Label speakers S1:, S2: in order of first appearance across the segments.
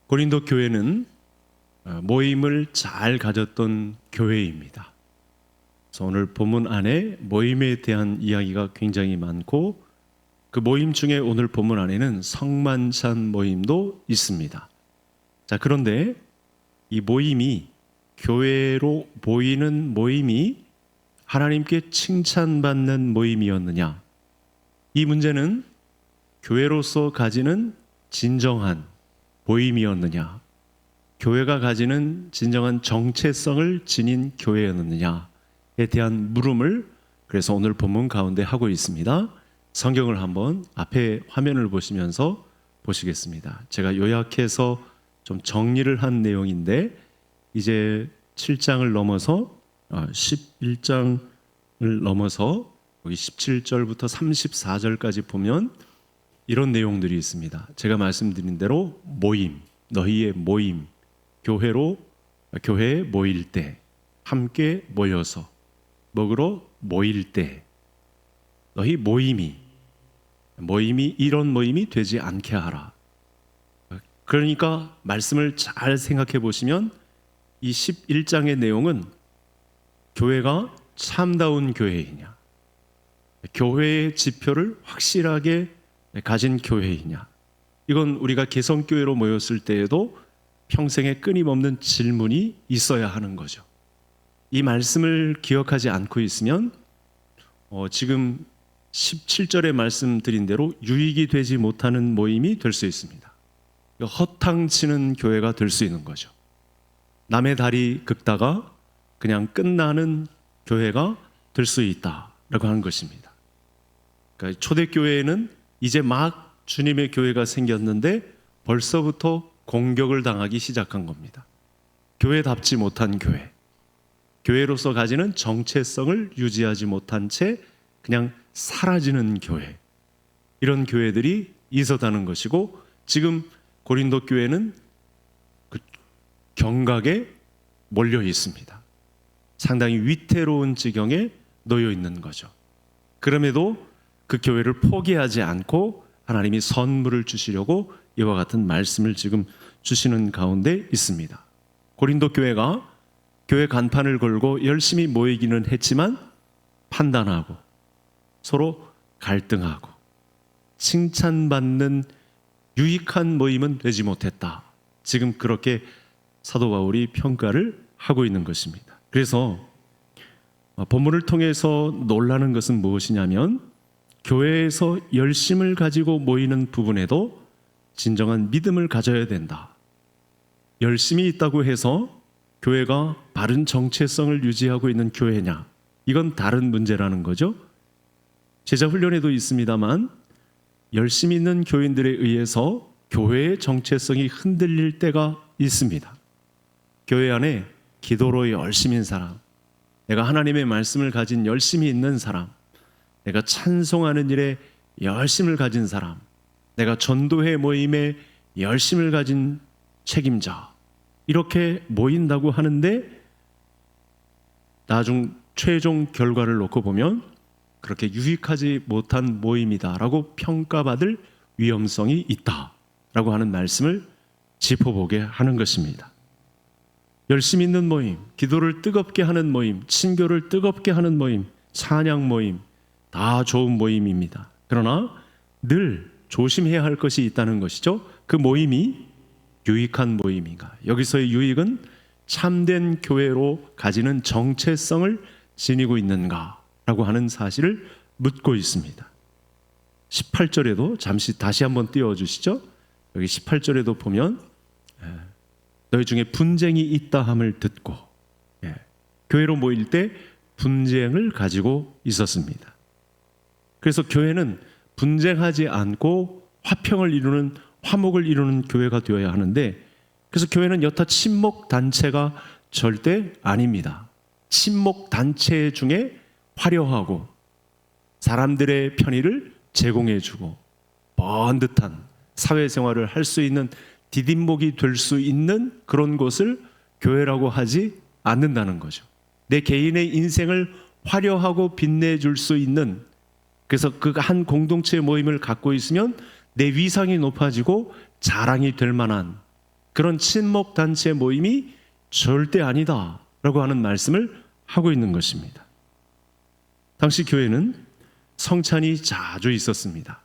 S1: 고린도 교회는 모임을 잘 가졌던 교회입니다. 그래서 오늘 본문 안에 모임에 대한 이야기가 굉장히 많고 그 모임 중에 오늘 본문 안에는 성만찬 모임도 있습니다. 자, 그런데 이 모임이 교회로 모이는 모임이 하나님께 칭찬받는 모임이었느냐? 이 문제는 교회로서 가지는 진정한 모임이었느냐? 교회가 가지는 진정한 정체성을 지닌 교회였느냐에 대한 물음을 그래서 오늘 본문 가운데 하고 있습니다. 성경을 한번 앞에 화면을 보시면서 보시겠습니다. 제가 요약해서 좀 정리를 한 내용인데 이제 7장을 넘어서 11장을 넘어서 여기 17절부터 34절까지 보면 이런 내용들이 있습니다. 제가 말씀드린 대로 모임, 너희의 모임, 교회에 모일 때, 함께 모여서 먹으러 모일 때, 너희 모임이 이런 모임이 되지 않게 하라. 그러니까 말씀을 잘 생각해 보시면 이 11장의 내용은 교회가 참다운 교회이냐, 교회의 지표를 확실하게 가진 교회이냐, 이건 우리가 개성교회로 모였을 때에도 평생에 끊임없는 질문이 있어야 하는 거죠. 이 말씀을 기억하지 않고 있으면 지금 17절에 말씀드린 대로 유익이 되지 못하는 모임이 될 수 있습니다. 허탕치는 교회가 될 수 있는 거죠. 남의 다리 긁다가 그냥 끝나는 교회가 될 수 있다라고 하는 것입니다. 그러니까 초대교회에는 이제 막 주님의 교회가 생겼는데 벌써부터 공격을 당하기 시작한 겁니다. 교회답지 못한 교회, 교회로서 가지는 정체성을 유지하지 못한 채 그냥 사라지는 교회, 이런 교회들이 있었다는 것이고 지금 고린도 교회는 그 경각에 몰려 있습니다. 상당히 위태로운 지경에 놓여 있는 거죠. 그럼에도 그 교회를 포기하지 않고 하나님이 선물을 주시려고 이와 같은 말씀을 지금 주시는 가운데 있습니다. 고린도 교회가 교회 간판을 걸고 열심히 모이기는 했지만 판단하고 서로 갈등하고 칭찬받는 유익한 모임은 되지 못했다. 지금 그렇게 사도 바울이 평가를 하고 있는 것입니다. 그래서 본문을 통해서 놀라는 것은 무엇이냐면 교회에서 열심을 가지고 모이는 부분에도 진정한 믿음을 가져야 된다. 열심이 있다고 해서 교회가 바른 정체성을 유지하고 있는 교회냐? 이건 다른 문제라는 거죠. 제자 훈련에도 있습니다만 열심히 있는 교인들에 의해서 교회의 정체성이 흔들릴 때가 있습니다. 교회 안에 기도로 열심인 사람, 내가 하나님의 말씀을 가진 열심이 있는 사람, 내가 찬송하는 일에 열심을 가진 사람, 내가 전도회 모임에 열심을 가진 책임자, 이렇게 모인다고 하는데 최종 결과를 놓고 보면 그렇게 유익하지 못한 모임이다라고 평가받을 위험성이 있다라고 하는 말씀을 짚어보게 하는 것입니다. 열심 있는 모임, 기도를 뜨겁게 하는 모임, 친교를 뜨겁게 하는 모임, 찬양 모임, 다 좋은 모임입니다. 그러나 늘 조심해야 할 것이 있다는 것이죠. 그 모임이 유익한 모임인가? 여기서의 유익은 참된 교회로 가지는 정체성을 지니고 있는가라고 하는 사실을 묻고 있습니다. 18절에도 잠시 다시 한번 띄워주시죠. 여기 18절에도 보면 너희 중에 분쟁이 있다 함을 듣고, 교회로 모일 때 분쟁을 가지고 있었습니다. 그래서 교회는 분쟁하지 않고 화목을 이루는 교회가 되어야 하는데, 그래서 교회는 여타 친목 단체가 절대 아닙니다. 친목 단체 중에 화려하고 사람들의 편의를 제공해주고 번듯한 사회생활을 할 수 있는 디딤목이 될 수 있는 그런 곳을 교회라고 하지 않는다는 거죠. 내 개인의 인생을 화려하고 빛내줄 수 있는, 그래서 그 한 공동체 모임을 갖고 있으면 내 위상이 높아지고 자랑이 될 만한 그런 친목 단체 모임이 절대 아니다라고 하는 말씀을 하고 있는 것입니다. 당시 교회는 성찬이 자주 있었습니다.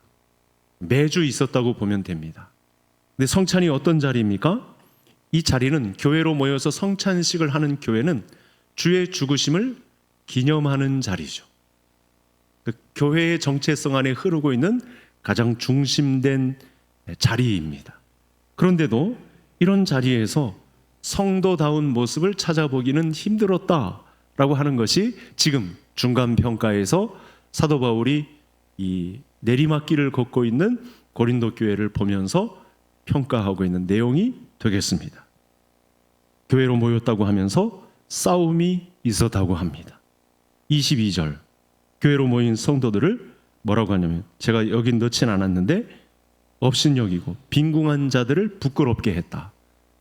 S1: 매주 있었다고 보면 됩니다. 근데 성찬이 어떤 자리입니까? 이 자리는 교회로 모여서 성찬식을 하는 교회는 주의 죽으심을 기념하는 자리죠. 그 교회의 정체성 안에 흐르고 있는 가장 중심된 자리입니다. 그런데도 이런 자리에서 성도다운 모습을 찾아보기는 힘들었다라고 하는 것이 지금 중간평가에서 사도 바울이 이 내리막길을 걷고 있는 고린도 교회를 보면서 평가하고 있는 내용이 되겠습니다. 교회로 모였다고 하면서 싸움이 있었다고 합니다. 22절 교회로 모인 성도들을 뭐라고 하냐면, 제가 여기 넣진 않았는데 업신여기고 빈궁한 자들을 부끄럽게 했다.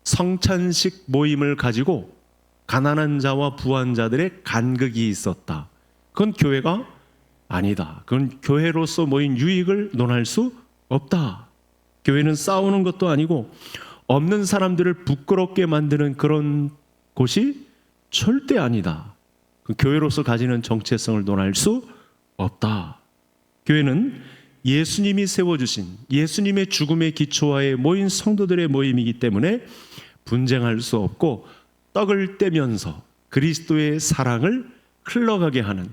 S1: 성찬식 모임을 가지고 가난한 자와 부한 자들의 간극이 있었다. 그건 교회가 아니다. 그건 교회로서 모인 유익을 논할 수 없다. 교회는 싸우는 것도 아니고 없는 사람들을 부끄럽게 만드는 그런 곳이 절대 아니다. 그 교회로서 가지는 정체성을 논할 수 없다. 교회는 예수님이 세워주신 예수님의 죽음의 기초하에 모인 성도들의 모임이기 때문에 분쟁할 수 없고 떡을 떼면서 그리스도의 사랑을 흘러가게 하는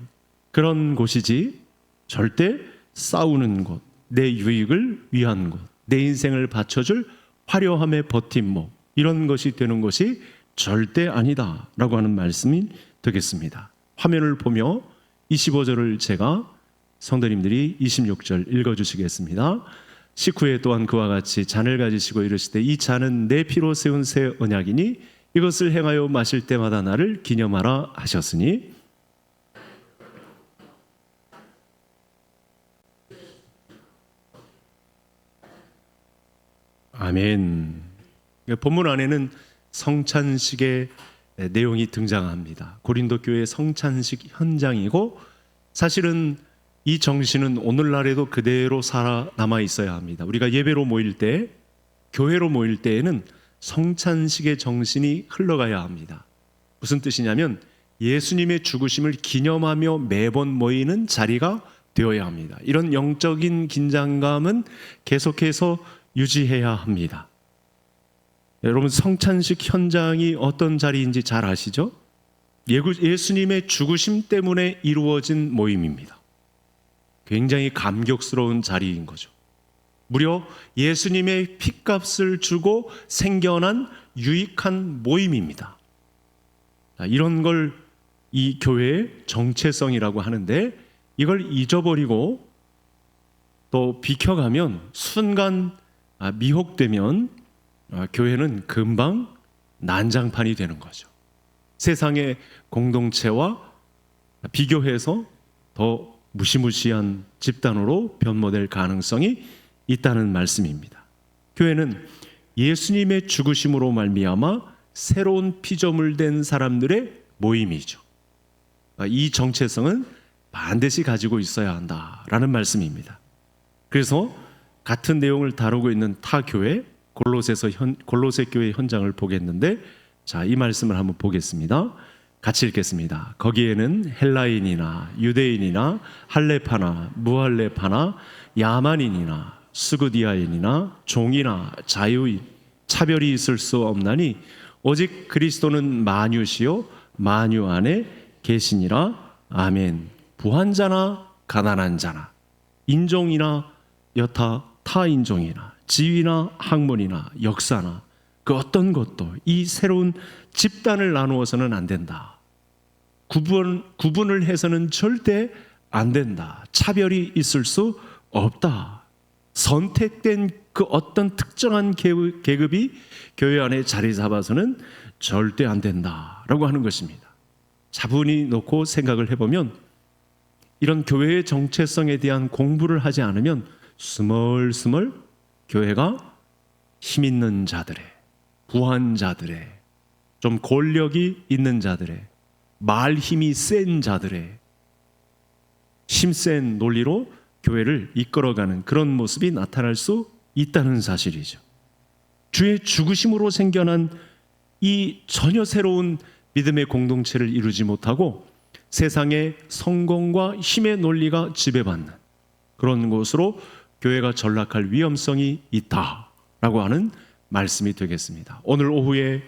S1: 그런 곳이지, 절대 싸우는 곳, 내 유익을 위한 곳, 내 인생을 바쳐줄 화려함의 버팀목, 이런 것이 되는 것이 절대 아니다 라고 하는 말씀이 되겠습니다. 화면을 보며 25절을 제가 성도님들이 26절 읽어주시겠습니다. 19회 또한 그와 같이 잔을 가지시고 이르시되 이 잔은 내 피로 세운 새 언약이니 이것을 행하여 마실 때마다 나를 기념하라 하셨으니, 아멘. 본문 안에는 성찬식의 내용이 등장합니다. 고린도 교회의 성찬식 현장이고, 사실은 이 정신은 오늘날에도 그대로 살아남아 있어야 합니다. 우리가 예배로 모일 때, 교회로 모일 때에는 성찬식의 정신이 흘러가야 합니다. 무슨 뜻이냐면 예수님의 죽으심을 기념하며 매번 모이는 자리가 되어야 합니다. 이런 영적인 긴장감은 계속해서 유지해야 합니다. 여러분, 성찬식 현장이 어떤 자리인지 잘 아시죠? 예수님의 죽으심 때문에 이루어진 모임입니다. 굉장히 감격스러운 자리인 거죠. 무려 예수님의 핏값을 주고 생겨난 유익한 모임입니다. 이런 걸 이 교회의 정체성이라고 하는데, 이걸 잊어버리고 또 비켜가면, 순간 미혹되면 교회는 금방 난장판이 되는 거죠. 세상의 공동체와 비교해서 더 무시무시한 집단으로 변모될 가능성이 있다는 말씀입니다. 교회는 예수님의 죽으심으로 말미암아 새로운 피조물 된 사람들의 모임이죠. 이 정체성은 반드시 가지고 있어야 한다라는 말씀입니다. 그래서 같은 내용을 다루고 있는 타 교회 골로새 교회 현장을 보겠는데, 자, 이 말씀을 한번 보겠습니다. 같이 읽겠습니다. 거기에는 헬라인이나 유대인이나 할레파나 무할레파나 야만인이나 스구디아인이나 종이나 자유인 차별이 있을 수 없나니 오직 그리스도는 만유시요 만유 안에 계시니라. 아멘. 부한 자나 가난한 자나 인종이나 여타 타인종이나 지위나 학문이나 역사나 그 어떤 것도 이 새로운 집단을 나누어서는 안 된다. 구분을 해서는 절대 안 된다. 차별이 있을 수 없다. 선택된 그 어떤 특정한 계급이 교회 안에 자리 잡아서는 절대 안 된다라고 하는 것입니다. 차분히 놓고 생각을 해보면, 이런 교회의 정체성에 대한 공부를 하지 않으면 스멀스멀 교회가 힘 있는 자들의, 부한 자들의, 좀 권력이 있는 자들의, 말 힘이 센 자들의 힘센 논리로 교회를 이끌어가는 그런 모습이 나타날 수 있다는 사실이죠. 주의 죽으심으로 생겨난 이 전혀 새로운 믿음의 공동체를 이루지 못하고 세상의 성공과 힘의 논리가 지배받는 그런 곳으로 교회가 전락할 위험성이 있다라고 하는 말씀이 되겠습니다. 오늘 오후에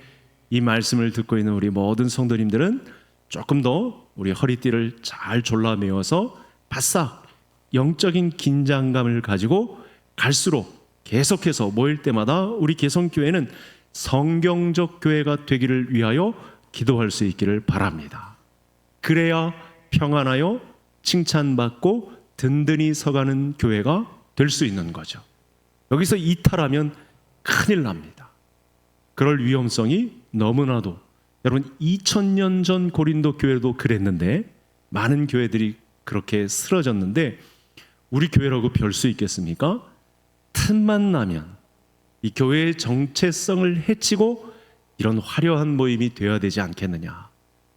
S1: 이 말씀을 듣고 있는 우리 모든 성도님들은 조금 더 우리 허리띠를 잘 졸라매어서 바싹 영적인 긴장감을 가지고 갈수록 계속해서 모일 때마다 우리 개성교회는 성경적 교회가 되기를 위하여 기도할 수 있기를 바랍니다. 그래야 평안하여 칭찬받고 든든히 서가는 교회가 될 수 있는 거죠. 여기서 이탈하면 큰일 납니다. 그럴 위험성이 너무나도, 여러분 2000년 전 고린도 교회도 그랬는데 많은 교회들이 그렇게 쓰러졌는데 우리 교회라고 별 수 있겠습니까? 틈만 나면 이 교회의 정체성을 해치고 이런 화려한 모임이 되어야 되지 않겠느냐,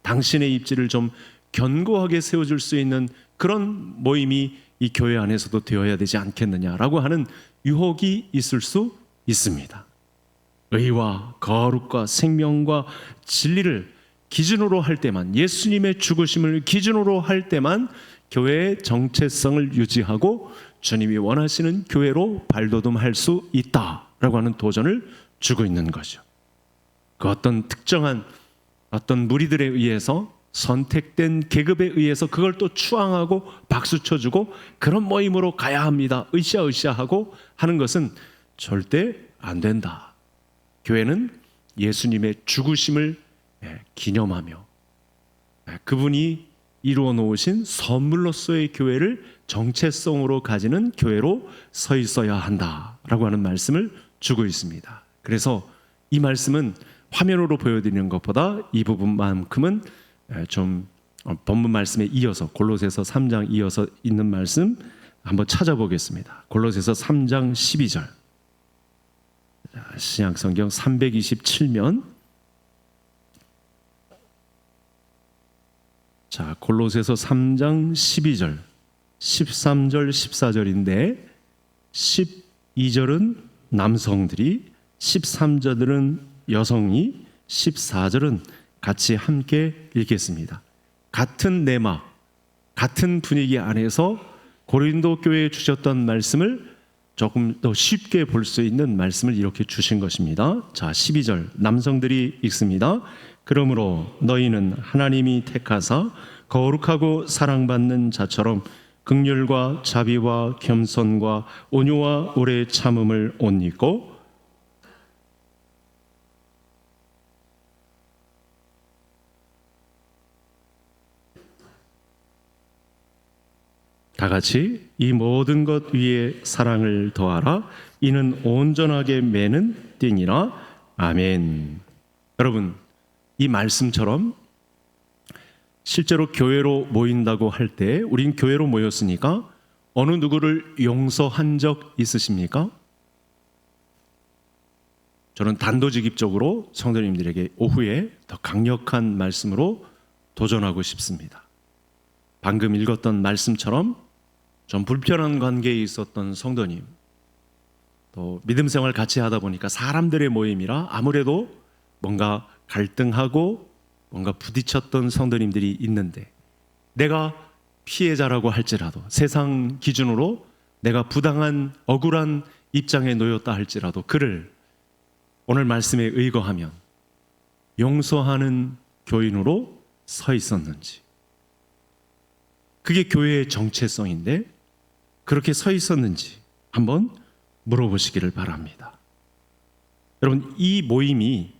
S1: 당신의 입지를 좀 견고하게 세워줄 수 있는 그런 모임이 이 교회 안에서도 되어야 되지 않겠느냐라고 하는 유혹이 있을 수 있습니다. 의와 거룩과 생명과 진리를 기준으로 할 때만, 예수님의 죽으심을 기준으로 할 때만 교회의 정체성을 유지하고 주님이 원하시는 교회로 발돋움할 수 있다라고 하는 도전을 주고 있는 거죠. 그 어떤 특정한 어떤 무리들에 의해서 선택된 계급에 의해서 그걸 또 추앙하고 박수 쳐주고 그런 모임으로 가야 합니다, 으쌰으쌰하고 하는 것은 절대 안 된다. 교회는 예수님의 죽으심을 기념하며 그분이 이루어 놓으신 선물로서의 교회를 정체성으로 가지는 교회로 서 있어야 한다라고 하는 말씀을 주고 있습니다. 그래서 이 말씀은 화면으로 보여드리는 것보다 이 부분만큼은 좀 본문 말씀에 이어서 골로새서 3장 이어서 있는 말씀 한번 찾아보겠습니다. 골로새서 3장 12절, 신약성경 327면, 자, 골로새서 3장 12절, 13절, 14절인데 12절은 남성들이, 13절은 여성이, 14절은 같이 함께 읽겠습니다. 같은 내막, 같은 분위기 안에서 고린도 교회에 주셨던 말씀을 조금 더 쉽게 볼 수 있는 말씀을 이렇게 주신 것입니다. 자, 12절 남성들이 읽습니다. 그러므로 너희는 하나님이 택하사 거룩하고 사랑받는 자처럼 긍휼과 자비와 겸손과 온유와 오래 참음을 옷 입고, 다 같이 이 모든 것 위에 사랑을 더하라. 이는 온전하게 매는 띠니라. 아멘. 여러분, 이 말씀처럼 실제로 교회로 모인다고 할 때 우린 교회로 모였으니까 어느 누구를 용서한 적 있으십니까? 저는 단도직입적으로 성도님들에게 오후에 더 강력한 말씀으로 도전하고 싶습니다. 방금 읽었던 말씀처럼 좀 불편한 관계에 있었던 성도님, 또 믿음 생활 같이 하다 보니까 사람들의 모임이라 아무래도 뭔가 갈등하고 뭔가 부딪혔던 성도님들이 있는데, 내가 피해자라고 할지라도, 세상 기준으로 내가 부당한 억울한 입장에 놓였다 할지라도 그를 오늘 말씀에 의거하면 용서하는 교인으로 서 있었는지, 그게 교회의 정체성인데 그렇게 서 있었는지 한번 물어보시기를 바랍니다. 여러분, 이 모임이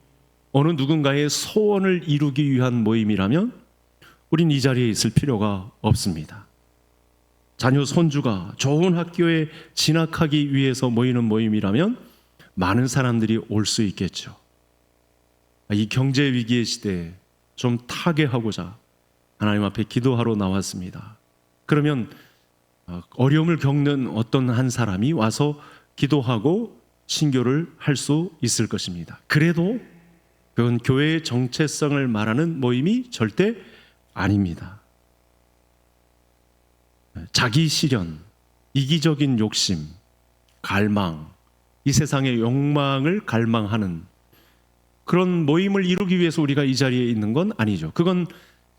S1: 어느 누군가의 소원을 이루기 위한 모임이라면 우린 이 자리에 있을 필요가 없습니다. 자녀 손주가 좋은 학교에 진학하기 위해서 모이는 모임이라면 많은 사람들이 올 수 있겠죠. 이 경제 위기의 시대에 좀 타개하고자 하나님 앞에 기도하러 나왔습니다. 그러면 어려움을 겪는 어떤 한 사람이 와서 기도하고 신교를 할 수 있을 것입니다. 그래도 그건 교회의 정체성을 말하는 모임이 절대 아닙니다. 자기 실현, 이기적인 욕심, 갈망, 이 세상의 욕망을 갈망하는 그런 모임을 이루기 위해서 우리가 이 자리에 있는 건 아니죠. 그건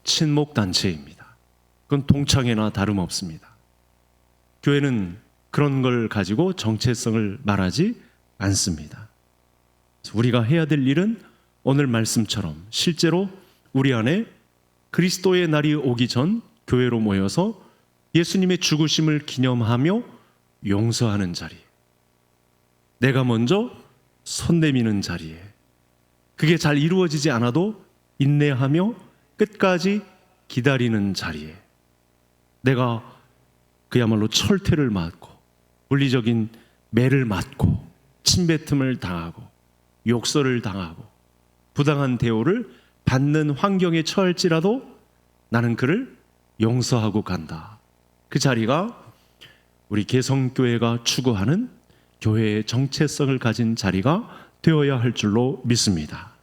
S1: 친목단체입니다. 그건 동창회나 다름없습니다. 교회는 그런 걸 가지고 정체성을 말하지 않습니다. 우리가 해야 될 일은 오늘 말씀처럼 실제로 우리 안에 그리스도의 날이 오기 전 교회로 모여서 예수님의 죽으심을 기념하며 용서하는 자리, 내가 먼저 손 내미는 자리에, 그게 잘 이루어지지 않아도 인내하며 끝까지 기다리는 자리에 내가 그야말로 철퇴를 맞고 물리적인 매를 맞고 침뱉음을 당하고 욕설을 당하고 부당한 대우를 받는 환경에 처할지라도 나는 그를 용서하고 간다. 그 자리가 우리 개성교회가 추구하는 교회의 정체성을 가진 자리가 되어야 할 줄로 믿습니다.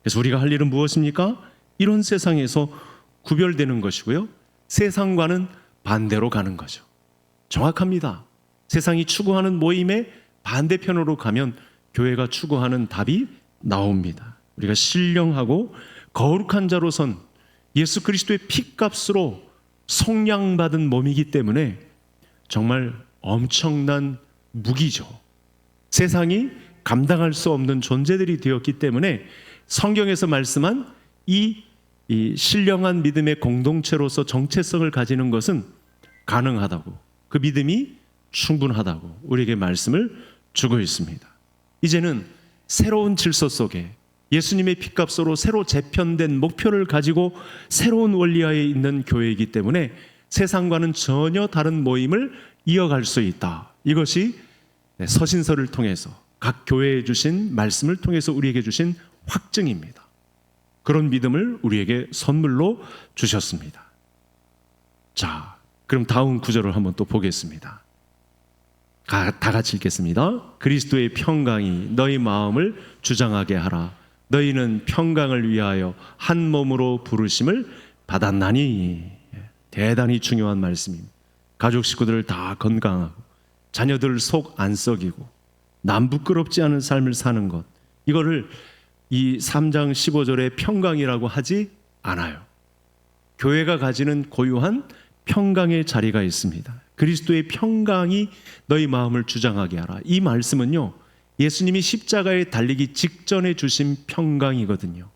S1: 그래서 우리가 할 일은 무엇입니까? 이런 세상에서 구별되는 것이고요, 세상과는 반대로 가는 거죠. 정확합니다. 세상이 추구하는 모임의 반대편으로 가면 교회가 추구하는 답이 나옵니다. 우리가 신령하고 거룩한 자로선 예수 그리스도의 피값으로 속량받은 몸이기 때문에 정말 엄청난 무기죠. 세상이 감당할 수 없는 존재들이 되었기 때문에 성경에서 말씀한 이 신령한 믿음의 공동체로서 정체성을 가지는 것은 가능하다고, 그 믿음이 충분하다고 우리에게 말씀을 주고 있습니다. 이제는 새로운 질서 속에 예수님의 피값으로 새로 재편된 목표를 가지고 새로운 원리하에 있는 교회이기 때문에 세상과는 전혀 다른 모임을 이어갈 수 있다. 이것이 서신서를 통해서 각 교회에 주신 말씀을 통해서 우리에게 주신 확증입니다. 그런 믿음을 우리에게 선물로 주셨습니다. 자, 그럼 다음 구절을 한번 또 보겠습니다. 다 같이 읽겠습니다. 그리스도의 평강이 너희 마음을 주장하게 하라. 너희는 평강을 위하여 한 몸으로 부르심을 받았나니. 대단히 중요한 말씀입니다. 가족 식구들 다 건강하고 자녀들 속 안 썩이고 남 부끄럽지 않은 삶을 사는 것, 이거를 이 3장 15절의 평강이라고 하지 않아요. 교회가 가지는 고유한 평강의 자리가 있습니다. 그리스도의 평강이 너희 마음을 주장하게 하라. 이 말씀은요, 예수님이 십자가에 달리기 직전에 주신 평강이거든요.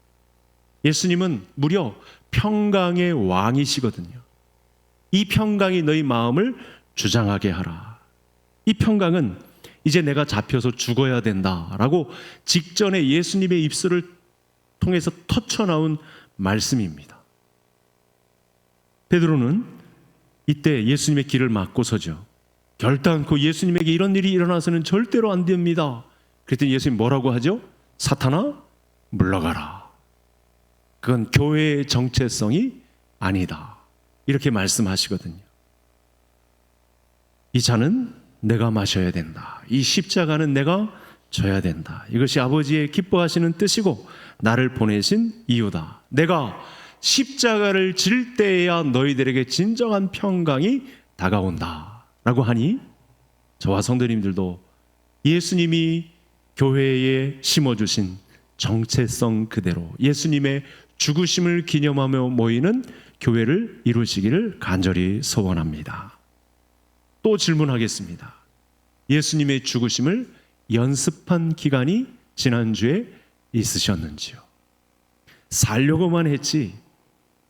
S1: 예수님은 무려 평강의 왕이시거든요. 이 평강이 너희 마음을 주장하게 하라. 이 평강은 이제 내가 잡혀서 죽어야 된다라고 직전에 예수님의 입술을 통해서 터쳐나온 말씀입니다. 베드로는 이때 예수님의 길을 막고 서죠. 결단코 예수님에게 이런 일이 일어나서는 절대로 안 됩니다. 그랬더니 예수님 뭐라고 하죠? 사탄아, 물러가라. 그건 교회의 정체성이 아니다. 이렇게 말씀하시거든요. 이 잔은 내가 마셔야 된다. 이 십자가는 내가 져야 된다. 이것이 아버지의 기뻐하시는 뜻이고 나를 보내신 이유다. 내가 십자가를 질 때에야 너희들에게 진정한 평강이 다가온다 라고 하니, 저와 성도님들도 예수님이 교회에 심어주신 정체성 그대로 예수님의 죽으심을 기념하며 모이는 교회를 이루시기를 간절히 소원합니다. 또 질문하겠습니다. 예수님의 죽으심을 연습한 기간이 지난주에 있으셨는지요? 살려고만 했지,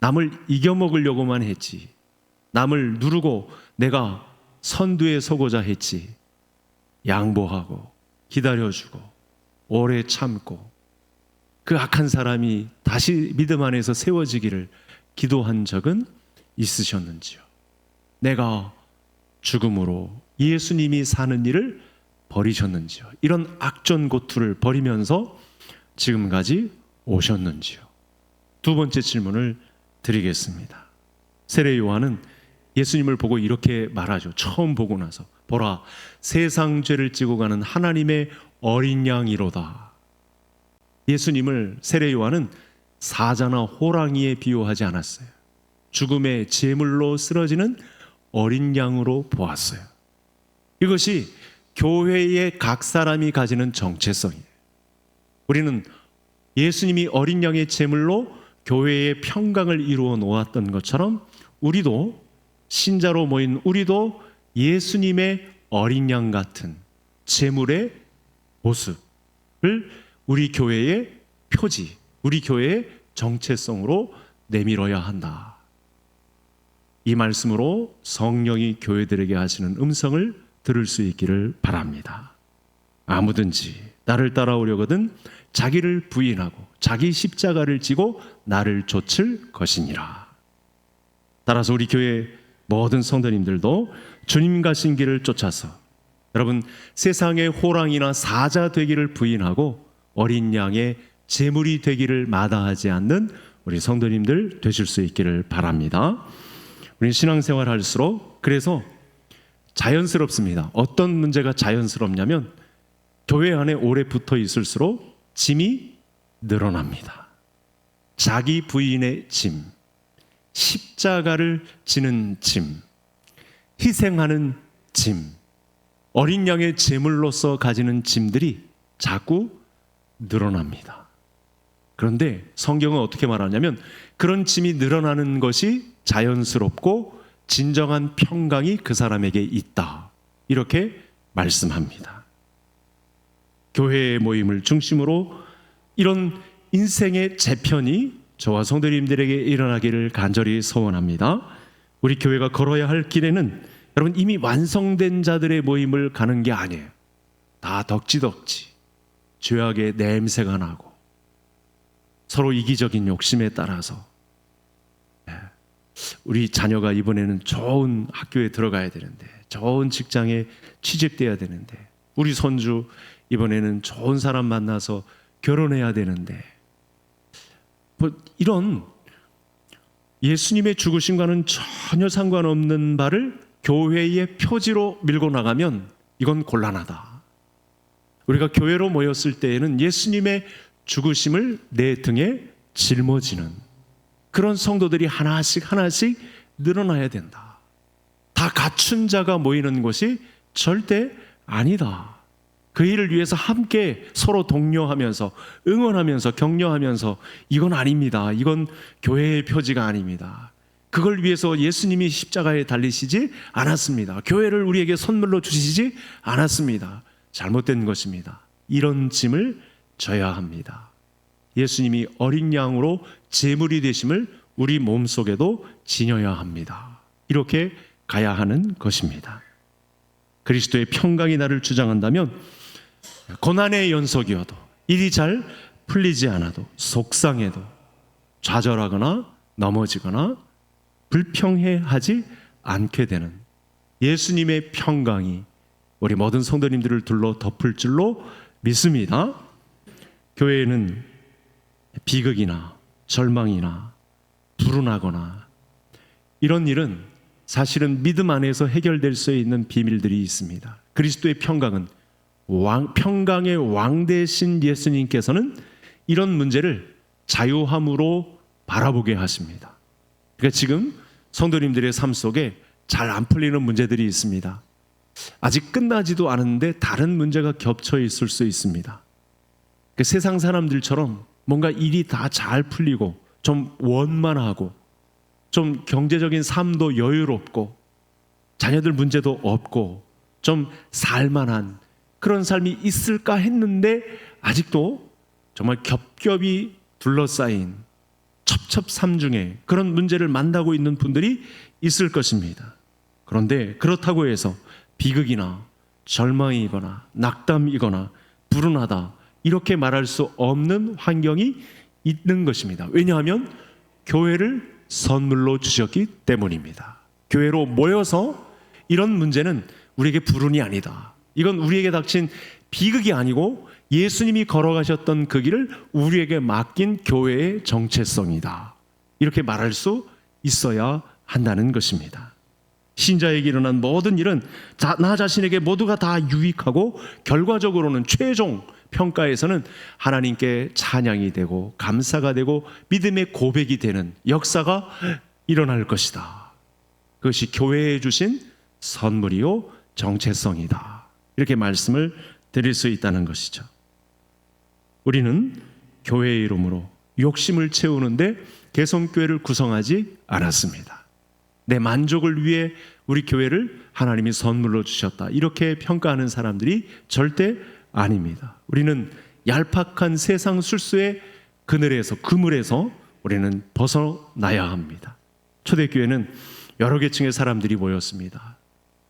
S1: 남을 이겨먹으려고만 했지, 남을 누르고 내가 선두에 서고자 했지, 양보하고 기다려주고 오래 참고 그 악한 사람이 다시 믿음 안에서 세워지기를 기도한 적은 있으셨는지요? 내가 죽음으로 예수님이 사는 일을 버리셨는지요? 이런 악전고투를 버리면서 지금까지 오셨는지요? 두 번째 질문을 드리겠습니다. 세례 요한은 예수님을 보고 이렇게 말하죠. 처음 보고 나서 보라, 세상 죄를 지고 가는 하나님의 어린 양이로다. 예수님을 세례 요한은 사자나 호랑이에 비유하지 않았어요. 죽음의 제물로 쓰러지는 어린 양으로 보았어요. 이것이 교회의 각 사람이 가지는 정체성이에요. 우리는 예수님이 어린 양의 제물로 교회의 평강을 이루어 놓았던 것처럼 우리도, 신자로 모인 우리도 예수님의 어린 양 같은 제물의 모습을 우리 교회의 표지, 우리 교회의 정체성으로 내밀어야 한다. 이 말씀으로 성령이 교회들에게 하시는 음성을 들을 수 있기를 바랍니다. 아무든지 나를 따라오려거든 자기를 부인하고 자기 십자가를 지고 나를 좇을 것이니라. 따라서 우리 교회 모든 성도님들도 주님 가신 길을 쫓아서 여러분 세상의 호랑이나 사자 되기를 부인하고 어린 양의 제물이 되기를 마다하지 않는 우리 성도님들 되실 수 있기를 바랍니다. 우리 신앙생활 할수록 그래서 자연스럽습니다. 어떤 문제가 자연스럽냐면 교회 안에 오래 붙어 있을수록 짐이 늘어납니다. 자기 부인의 짐, 십자가를 지는 짐, 희생하는 짐, 어린 양의 제물로서 가지는 짐들이 자꾸 늘어납니다. 그런데 성경은 어떻게 말하냐면 그런 짐이 늘어나는 것이 자연스럽고 진정한 평강이 그 사람에게 있다. 이렇게 말씀합니다. 교회의 모임을 중심으로 이런 인생의 재편이 저와 성도님들에게 일어나기를 간절히 소원합니다. 우리 교회가 걸어야 할 길에는 여러분 이미 완성된 자들의 모임을 가는 게 아니에요. 다 덕지덕지 죄악의 냄새가 나고 서로 이기적인 욕심에 따라서 우리 자녀가 이번에는 좋은 학교에 들어가야 되는데, 좋은 직장에 취직돼야 되는데, 우리 손주 이번에는 좋은 사람 만나서 결혼해야 되는데, 뭐 이런 예수님의 죽으심과는 전혀 상관없는 바를 교회의 표지로 밀고 나가면 이건 곤란하다. 우리가 교회로 모였을 때에는 예수님의 죽으심을 내 등에 짊어지는 그런 성도들이 하나씩 늘어나야 된다. 다 갖춘 자가 모이는 것이 절대 아니다. 그 일을 위해서 함께 서로 독려하면서 응원하면서 격려하면서 이건 아닙니다. 이건 교회의 표지가 아닙니다. 그걸 위해서 예수님이 십자가에 달리시지 않았습니다. 교회를 우리에게 선물로 주시지 않았습니다. 잘못된 것입니다. 이런 짐을 져야 합니다. 예수님이 어린 양으로 제물이 되심을 우리 몸속에도 지녀야 합니다. 이렇게 가야 하는 것입니다. 그리스도의 평강이 나를 주장한다면 고난의 연속이어도 일이 잘 풀리지 않아도 속상해도 좌절하거나 넘어지거나 불평해하지 않게 되는 예수님의 평강이 우리 모든 성도님들을 둘러 덮을 줄로 믿습니다. 교회에는 비극이나 절망이나 불운하거나 이런 일은 사실은 믿음 안에서 해결될 수 있는 비밀들이 있습니다. 그리스도의 평강은 평강의 왕 되신 예수님께서는 이런 문제를 자유함으로 바라보게 하십니다. 그러니까 지금 성도님들의 삶 속에 잘 안 풀리는 문제들이 있습니다. 아직 끝나지도 않았는데 다른 문제가 겹쳐 있을 수 있습니다. 그 세상 사람들처럼 뭔가 일이 다 잘 풀리고 좀 원만하고 좀 경제적인 삶도 여유롭고 자녀들 문제도 없고 좀 살만한 그런 삶이 있을까 했는데 아직도 정말 겹겹이 둘러싸인 첩첩삼중의 그런 문제를 만나고 있는 분들이 있을 것입니다. 그런데 그렇다고 해서 비극이나 절망이거나 낙담이거나 불운하다 이렇게 말할 수 없는 환경이 있는 것입니다. 왜냐하면 교회를 선물로 주셨기 때문입니다. 교회로 모여서 이런 문제는 우리에게 불운이 아니다. 이건 우리에게 닥친 비극이 아니고 예수님이 걸어가셨던 그 길을 우리에게 맡긴 교회의 정체성이다. 이렇게 말할 수 있어야 한다는 것입니다. 신자에게 일어난 모든 일은 나 자신에게 모두가 다 유익하고 결과적으로는 최종 평가에서는 하나님께 찬양이 되고 감사가 되고 믿음의 고백이 되는 역사가 일어날 것이다. 그것이 교회에 주신 선물이요 정체성이다. 이렇게 말씀을 드릴 수 있다는 것이죠. 우리는 교회의 이름으로 욕심을 채우는데 개성교회를 구성하지 않았습니다. 내 만족을 위해 우리 교회를 하나님이 선물로 주셨다, 이렇게 평가하는 사람들이 절대 아닙니다. 우리는 얄팍한 세상 술수의 그물에서 우리는 벗어나야 합니다. 초대교회는 여러 계층의 사람들이 모였습니다.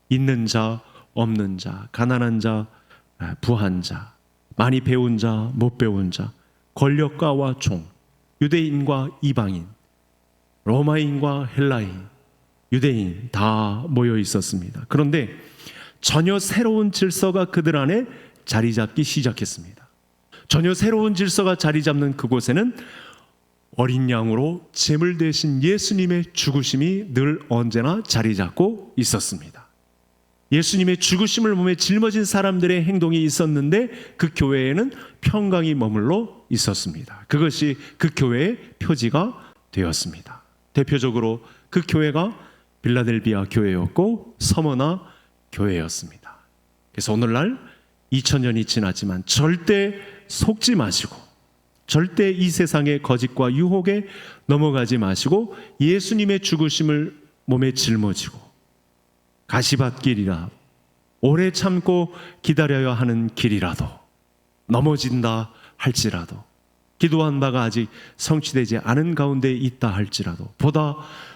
S1: 있는 자, 없는 자, 가난한 자, 부한 자, 많이 배운 자, 못 배운 자, 권력가와 종, 유대인과 이방인, 로마인과 헬라인, 유대인 다 모여 있었습니다. 그런데 전혀 새로운 질서가 그들 안에 자리 잡기 시작했습니다. 전혀 새로운 질서가 자리 잡는 그곳에는 어린 양으로 제물 대신 예수님의 죽으심이 늘 언제나 자리 잡고 있었습니다. 예수님의 죽으심을 몸에 짊어진 사람들의 행동이 있었는데 그 교회에는 평강이 머물러 있었습니다. 그것이 그 교회의 표지가 되었습니다. 대표적으로 그 교회가 빌라델비아 교회였고 서머나 교회였습니다. 그래서 오늘날 2000년이 지났지만 절대 속지 마시고, 절대 이 세상의 거짓과 유혹에 넘어가지 마시고, 예수님의 죽으심을 몸에 짊어지고 가시밭길이라 오래 참고 기다려야 하는 길이라도, 넘어진다 할지라도, 기도한 바가 아직 성취되지 않은 가운데 있다 할지라도 보다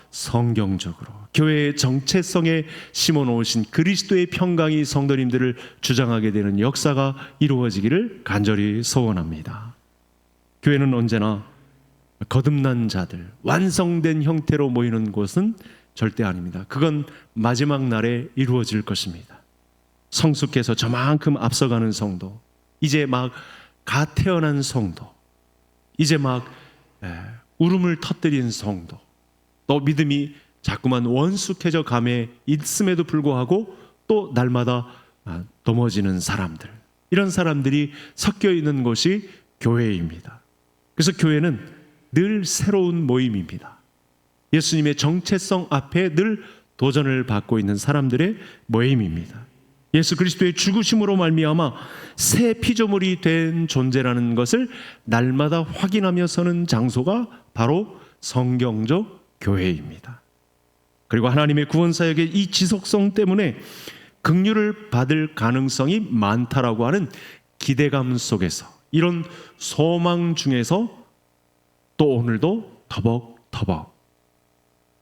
S1: 성경적으로 교회의 정체성에 심어놓으신 그리스도의 평강이 성도님들을 주장하게 되는 역사가 이루어지기를 간절히 소원합니다. 교회는 언제나 거듭난 자들, 완성된 형태로 모이는 곳은 절대 아닙니다. 그건 마지막 날에 이루어질 것입니다. 성숙해서 저만큼 앞서가는 성도, 이제 막 갓 태어난 성도, 이제 막 울음을 터뜨린 성도, 또 믿음이 자꾸만 원숙해져 감에 있음에도 불구하고 또 날마다 넘어지는 사람들, 이런 사람들이 섞여 있는 곳이 교회입니다. 그래서 교회는 늘 새로운 모임입니다. 예수님의 정체성 앞에 늘 도전을 받고 있는 사람들의 모임입니다. 예수 그리스도의 죽으심으로 말미암아 새 피조물이 된 존재라는 것을 날마다 확인하며 서는 장소가 바로 성경적 교회입니다. 그리고 하나님의 구원 사역의 이 지속성 때문에 긍휼을 받을 가능성이 많다라고 하는 기대감 속에서, 이런 소망 중에서 또 오늘도 터벅터벅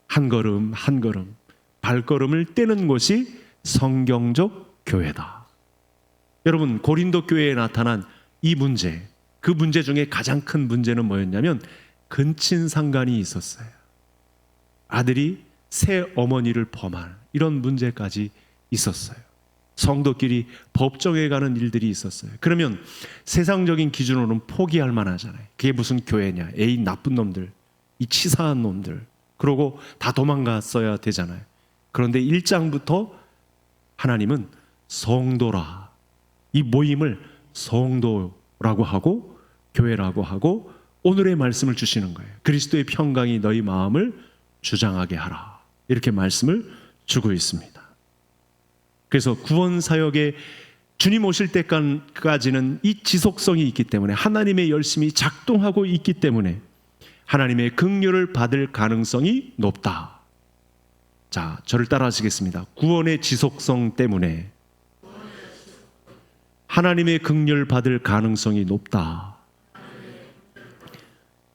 S1: 한 걸음 한 걸음 발걸음을 떼는 곳이 성경적 교회다. 여러분, 고린도 교회에 나타난 이 문제, 그 문제 중에 가장 큰 문제는 뭐였냐면 근친상간이 있었어요. 아들이 새 어머니를 범할 이런 문제까지 있었어요. 성도끼리 법정에 가는 일들이 있었어요. 그러면 세상적인 기준으로는 포기할 만하잖아요. 그게 무슨 교회냐, 에이 나쁜 놈들, 이 치사한 놈들, 그러고 다 도망갔어야 되잖아요. 그런데 1장부터 하나님은 성도라, 이 모임을 성도라고 하고 교회라고 하고 오늘의 말씀을 주시는 거예요. 그리스도의 평강이 너희 마음을 주장하게 하라, 이렇게 말씀을 주고 있습니다. 그래서 구원 사역에 주님 오실 때까지는 이 지속성이 있기 때문에, 하나님의 열심이 작동하고 있기 때문에 하나님의 긍휼을 받을 가능성이 높다. 자, 저를 따라 하시겠습니다. 구원의 지속성 때문에 하나님의 긍휼 받을 가능성이 높다.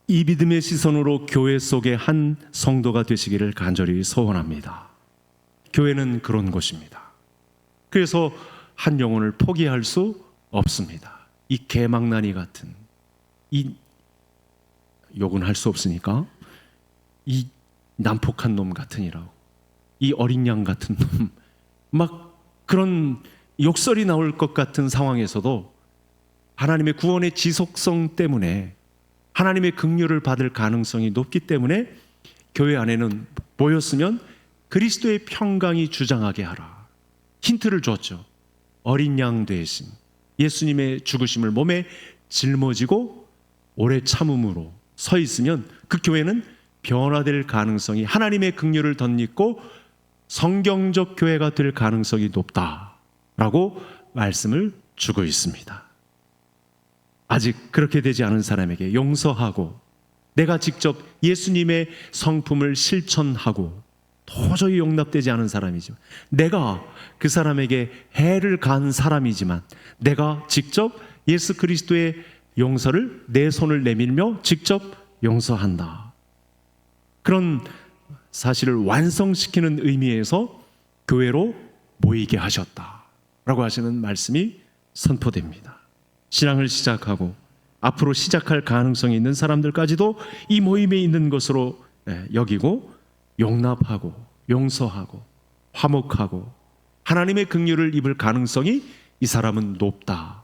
S1: 이 믿음의 시선으로 교회 속의 한 성도가 되시기를 간절히 소원합니다. 교회는 그런 곳입니다. 그래서 한 영혼을 포기할 수 없습니다. 이 개망나니 같은, 이 욕은 할 수 없으니까 이 난폭한 놈 같으니라고, 이 어린 양 같은 놈, 막 그런 욕설이 나올 것 같은 상황에서도 하나님의 구원의 지속성 때문에, 하나님의 긍휼을 받을 가능성이 높기 때문에 교회 안에는 모였으면 그리스도의 평강이 주장하게 하라. 힌트를 줬죠. 어린 양 대신 예수님의 죽으심을 몸에 짊어지고 오래 참음으로 서 있으면 그 교회는 변화될 가능성이, 하나님의 긍휼을 덧입고 성경적 교회가 될 가능성이 높다라고 말씀을 주고 있습니다. 아직 그렇게 되지 않은 사람에게 용서하고 내가 직접 예수님의 성품을 실천하고 도저히 용납되지 않은 사람이지만 내가 그 사람에게 해를 가한 사람이지만 내가 직접 예수 그리스도의 용서를 내 손을 내밀며 직접 용서한다. 그런 사실을 완성시키는 의미에서 교회로 모이게 하셨다라고 하시는 말씀이 선포됩니다. 신앙을 시작하고 앞으로 시작할 가능성이 있는 사람들까지도 이 모임에 있는 것으로 여기고 용납하고 용서하고 화목하고 하나님의 긍휼을 입을 가능성이 이 사람은 높다.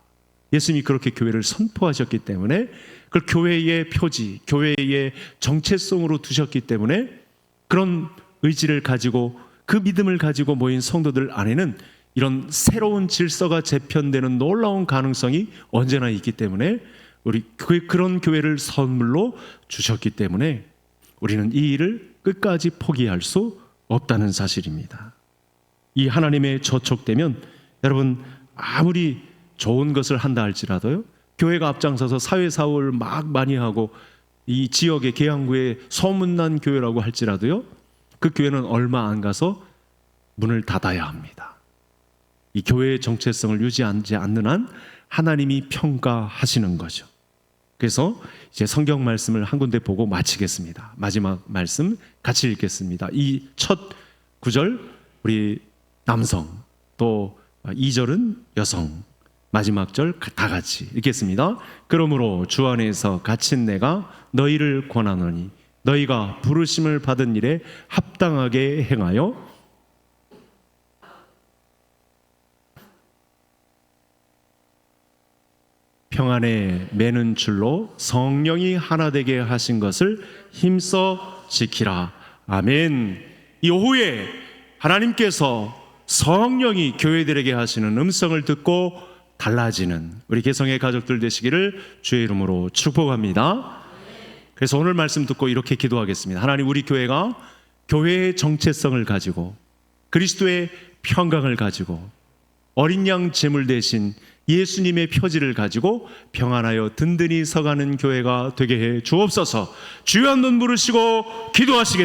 S1: 예수님이 그렇게 교회를 선포하셨기 때문에 그걸 교회의 표지, 교회의 정체성으로 두셨기 때문에 그런 의지를 가지고 그 믿음을 가지고 모인 성도들 안에는 이런 새로운 질서가 재편되는 놀라운 가능성이 언제나 있기 때문에 우리 그런 교회를 선물로 주셨기 때문에 우리는 이 일을 끝까지 포기할 수 없다는 사실입니다. 이 하나님의 저촉되면 여러분 아무리 좋은 것을 한다 할지라도요, 교회가 앞장서서 사회사업을 막 많이 하고 이 지역의 계양구에 소문난 교회라고 할지라도요, 그 교회는 얼마 안 가서 문을 닫아야 합니다. 이 교회의 정체성을 유지하지 않는 한 하나님이 평가하시는 거죠. 그래서 이제 성경 말씀을 한 군데 보고 마치겠습니다. 마지막 말씀 같이 읽겠습니다. 이 첫 구절 우리 남성, 또 2절은 여성, 마지막 절 다 같이 읽겠습니다. 그러므로 주 안에서 갇힌 내가 너희를 권하노니 너희가 부르심을 받은 일에 합당하게 행하여 평안에 매는 줄로 성령이 하나 되게 하신 것을 힘써 지키라. 아멘. 이 오후에 하나님께서 성령이 교회들에게 하시는 음성을 듣고 달라지는 우리 개성의 가족들 되시기를 주의 이름으로 축복합니다. 그래서 오늘 말씀 듣고 이렇게 기도하겠습니다. 하나님, 우리 교회가 교회의 정체성을 가지고 그리스도의 평강을 가지고 어린 양 제물 대신 예수님의 표지를 가지고 평안하여 든든히 서가는 교회가 되게 해 주옵소서. 주여 한번 부르시고 기도하시겠습니다.